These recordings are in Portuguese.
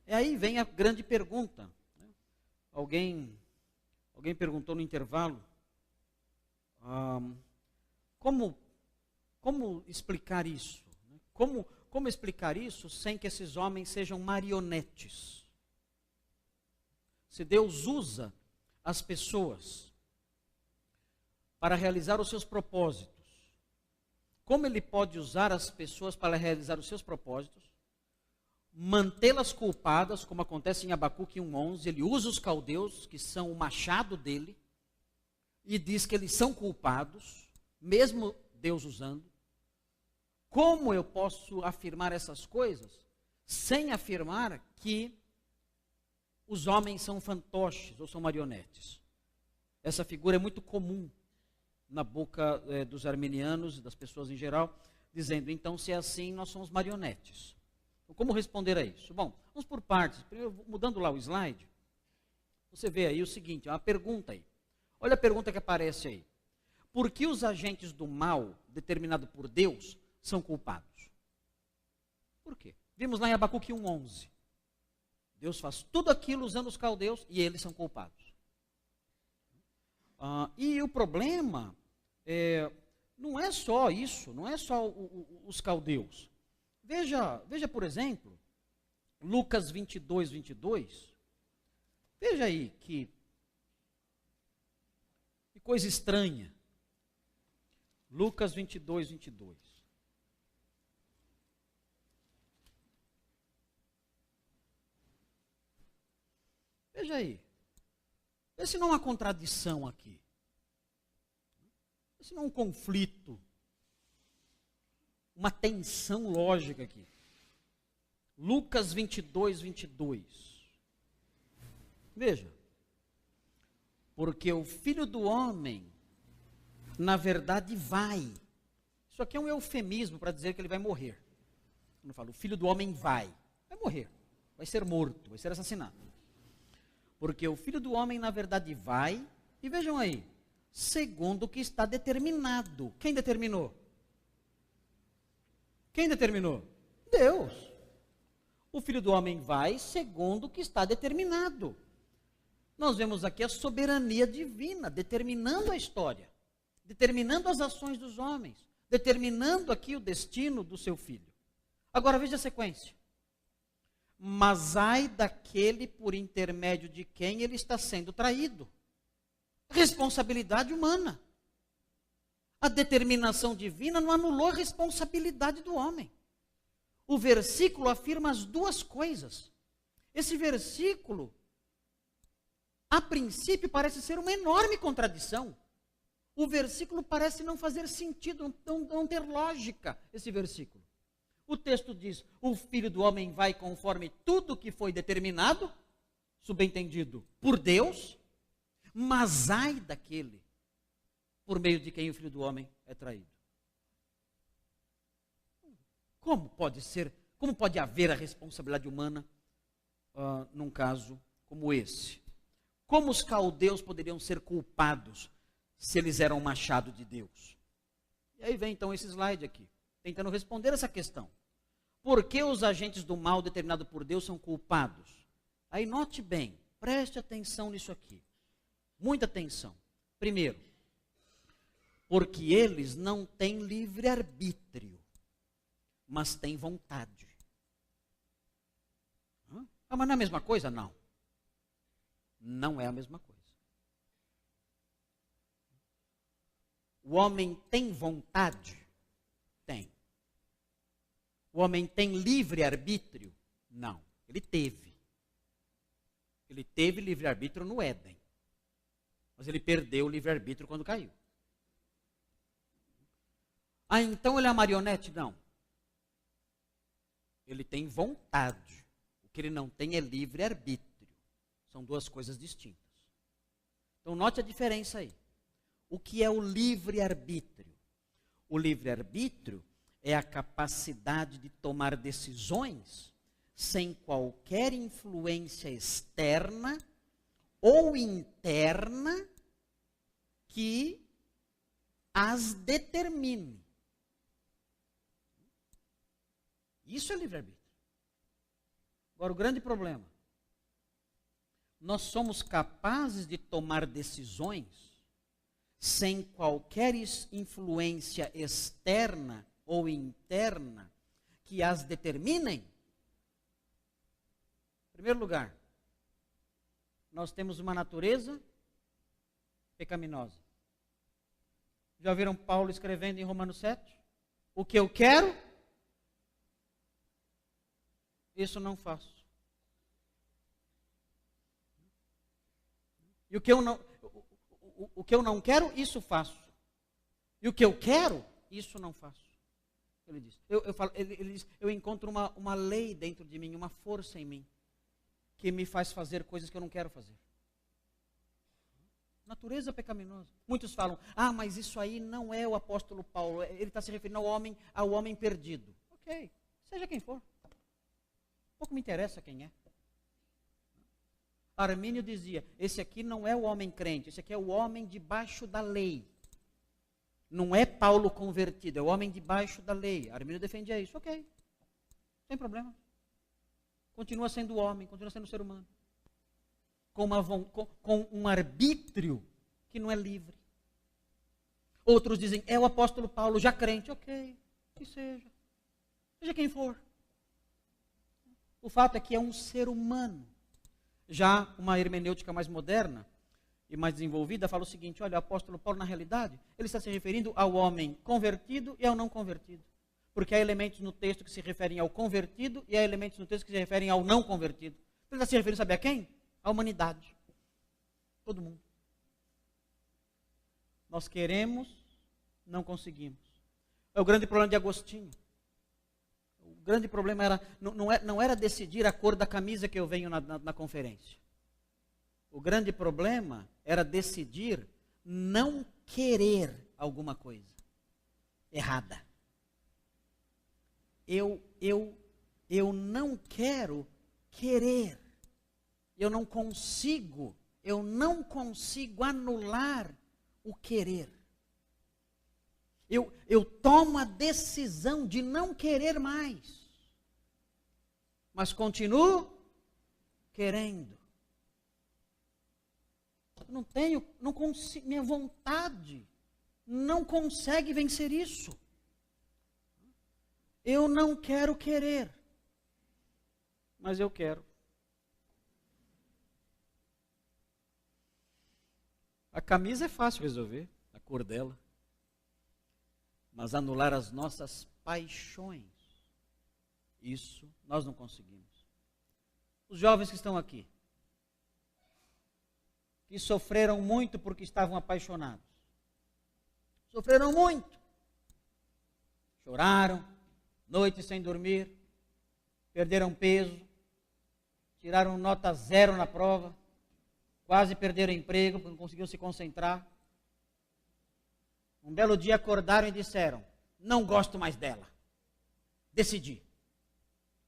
E aí vem a grande pergunta. Alguém perguntou no intervalo, como explicar isso? Como explicar isso sem que esses homens sejam marionetes? Se Deus usa as pessoas para realizar os seus propósitos, como Ele pode usar as pessoas para realizar os seus propósitos, mantê-las culpadas, como acontece em Abacuque 1:11, ele usa os caldeus, que são o machado dele, e diz que eles são culpados, mesmo Deus usando. Como eu posso afirmar essas coisas sem afirmar que os homens são fantoches ou são marionetes? Essa figura é muito comum na boca dos arminianos e das pessoas em geral, dizendo, então, se é assim, nós somos marionetes. Então, como responder a isso? Bom, vamos por partes. Primeiro, mudando lá o slide, você vê aí o seguinte, uma pergunta aí. Olha a pergunta que aparece aí. Por que os agentes do mal, determinado por Deus, são culpados? Por quê? Vimos lá em Abacuque 1:11. Deus faz tudo aquilo usando os caldeus e eles são culpados. E o problema não é só isso, não é só os caldeus. Veja, por exemplo, Lucas 22:22. Veja aí que coisa estranha. Lucas 22:22. Veja aí. Vê se não há uma contradição aqui. Vê se não há um conflito. Uma tensão lógica aqui. Lucas 22:22. Veja. Porque o Filho do Homem, na verdade, vai. Isso aqui é um eufemismo para dizer que ele vai morrer. Quando fala, o Filho do Homem vai morrer, vai ser morto, vai ser assassinado. Porque o Filho do Homem, na verdade, vai, e vejam aí, segundo o que está determinado. Quem determinou? Quem determinou? Deus. O Filho do Homem vai segundo o que está determinado. Nós vemos aqui a soberania divina, determinando a história, determinando as ações dos homens, determinando aqui o destino do seu filho. Agora veja a sequência. Mas ai daquele por intermédio de quem ele está sendo traído. Responsabilidade humana. A determinação divina não anulou a responsabilidade do homem. O versículo afirma as duas coisas. Esse versículo, a princípio, parece ser uma enorme contradição. O versículo parece não fazer sentido, não ter lógica, esse versículo. O texto diz, o Filho do Homem vai conforme tudo que foi determinado, subentendido, por Deus, mas ai daquele por meio de quem o Filho do Homem é traído. Como pode haver a responsabilidade humana num caso como esse? Como os caldeus poderiam ser culpados se eles eram machado de Deus? E aí vem então esse slide aqui, tentando responder essa questão. Por que os agentes do mal determinados por Deus são culpados? Aí note bem, preste atenção nisso aqui. Muita atenção. Primeiro, porque eles não têm livre-arbítrio, mas têm vontade. Mas não é a mesma coisa? Não. Não é a mesma coisa. O homem tem vontade? Tem. O homem tem livre-arbítrio? Não. Ele teve. Ele teve livre-arbítrio no Éden. Mas ele perdeu o livre-arbítrio quando caiu. Então ele é uma marionete? Não. Ele tem vontade. O que ele não tem é livre-arbítrio. São duas coisas distintas. Então note a diferença aí. O que é o livre-arbítrio? O livre-arbítrio é a capacidade de tomar decisões sem qualquer influência externa ou interna que as determine. Isso é livre-arbítrio. Agora, o grande problema, nós somos capazes de tomar decisões sem qualquer influência externa ou interna que as determinem. Em primeiro lugar, nós temos uma natureza pecaminosa. Já viram Paulo escrevendo em Romanos 7? O que eu quero, isso não faço. E o que eu não quero, isso faço. E o que eu quero, isso não faço. Ele diz. Ele diz, eu encontro uma lei dentro de mim, uma força em mim, que me faz fazer coisas que eu não quero fazer. Natureza pecaminosa. Muitos falam, mas isso aí não é o apóstolo Paulo, ele está se referindo ao homem perdido. Ok, seja quem for. Pouco me interessa quem é. Armínio dizia, esse aqui não é o homem crente, esse aqui é o homem debaixo da lei. Não é Paulo convertido, é o homem debaixo da lei. Armínio defendia isso, ok, sem problema. Continua sendo homem, continua sendo ser humano. Com um arbítrio que não é livre. Outros dizem, é o apóstolo Paulo, já crente, ok, que seja. Seja quem for. O fato é que é um ser humano. Já uma hermenêutica mais moderna e mais desenvolvida fala o seguinte, olha, o apóstolo Paulo, na realidade, ele está se referindo ao homem convertido e ao não convertido. Porque há elementos no texto que se referem ao convertido e há elementos no texto que se referem ao não convertido. Ele está se referindo, sabe a quem? A humanidade. Todo mundo. Nós queremos, não conseguimos. É o grande problema de Agostinho. O grande problema era, não era decidir a cor da camisa que eu venho na conferência. O grande problema era decidir não querer alguma coisa errada. Eu não quero querer. Eu não consigo anular o querer. Eu tomo a decisão de não querer mais, mas continuo querendo. Não consigo, minha vontade não consegue vencer isso. Eu não quero querer, mas eu quero. A camisa é fácil resolver, a cor dela. Mas anular as nossas paixões, isso nós não conseguimos. Os jovens que estão aqui, que sofreram muito porque estavam apaixonados. Sofreram muito. Choraram, noites sem dormir, perderam peso, tiraram nota 0 na prova, quase perderam o emprego porque não conseguiam se concentrar. Um belo dia acordaram e disseram, não gosto mais dela. Decidi.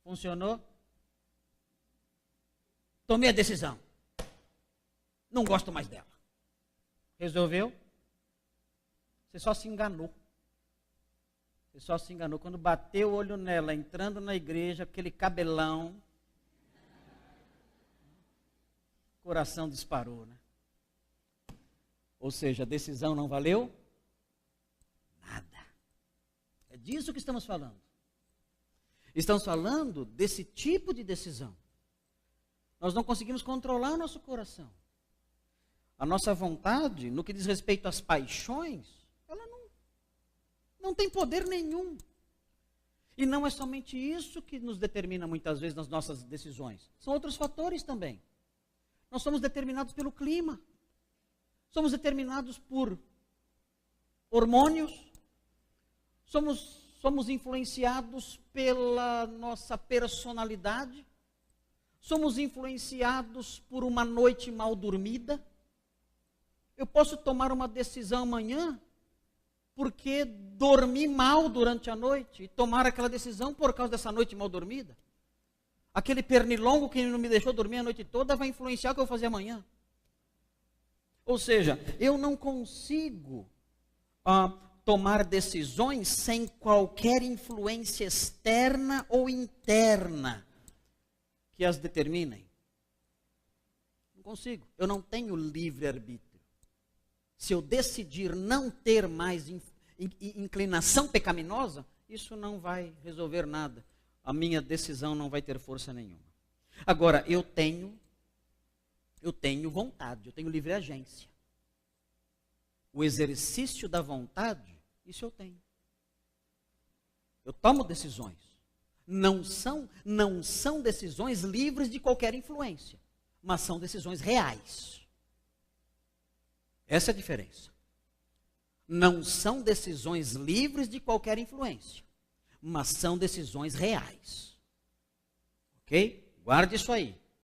Funcionou? Tomei a decisão. Não gosto mais dela. Resolveu? Você só se enganou. Você só se enganou. Quando bateu o olho nela, entrando na igreja, aquele cabelão, o coração disparou, né? Ou seja, a decisão não valeu nada. É disso que estamos falando. Estamos falando desse tipo de decisão. Nós não conseguimos controlar o nosso coração. A nossa vontade, no que diz respeito às paixões, ela não tem poder nenhum. E não é somente isso que nos determina muitas vezes nas nossas decisões. São outros fatores também. Nós somos determinados pelo clima. Somos determinados por hormônios. Somos influenciados pela nossa personalidade. Somos influenciados por uma noite mal dormida. Eu posso tomar uma decisão amanhã porque dormi mal durante a noite e tomar aquela decisão por causa dessa noite mal dormida. Aquele pernilongo que não me deixou dormir a noite toda vai influenciar o que eu vou fazer amanhã. Ou seja, eu não consigo tomar decisões sem qualquer influência externa ou interna que as determinem. Não consigo. Eu não tenho livre-arbítrio. Se eu decidir não ter mais inclinação pecaminosa, isso não vai resolver nada. A minha decisão não vai ter força nenhuma. Agora, eu tenho vontade, eu tenho livre agência. O exercício da vontade, isso eu tenho. Eu tomo decisões. Não são decisões livres de qualquer influência, mas são decisões reais. Essa é a diferença. Não são decisões livres de qualquer influência, mas são decisões reais. Ok? Guarde isso aí.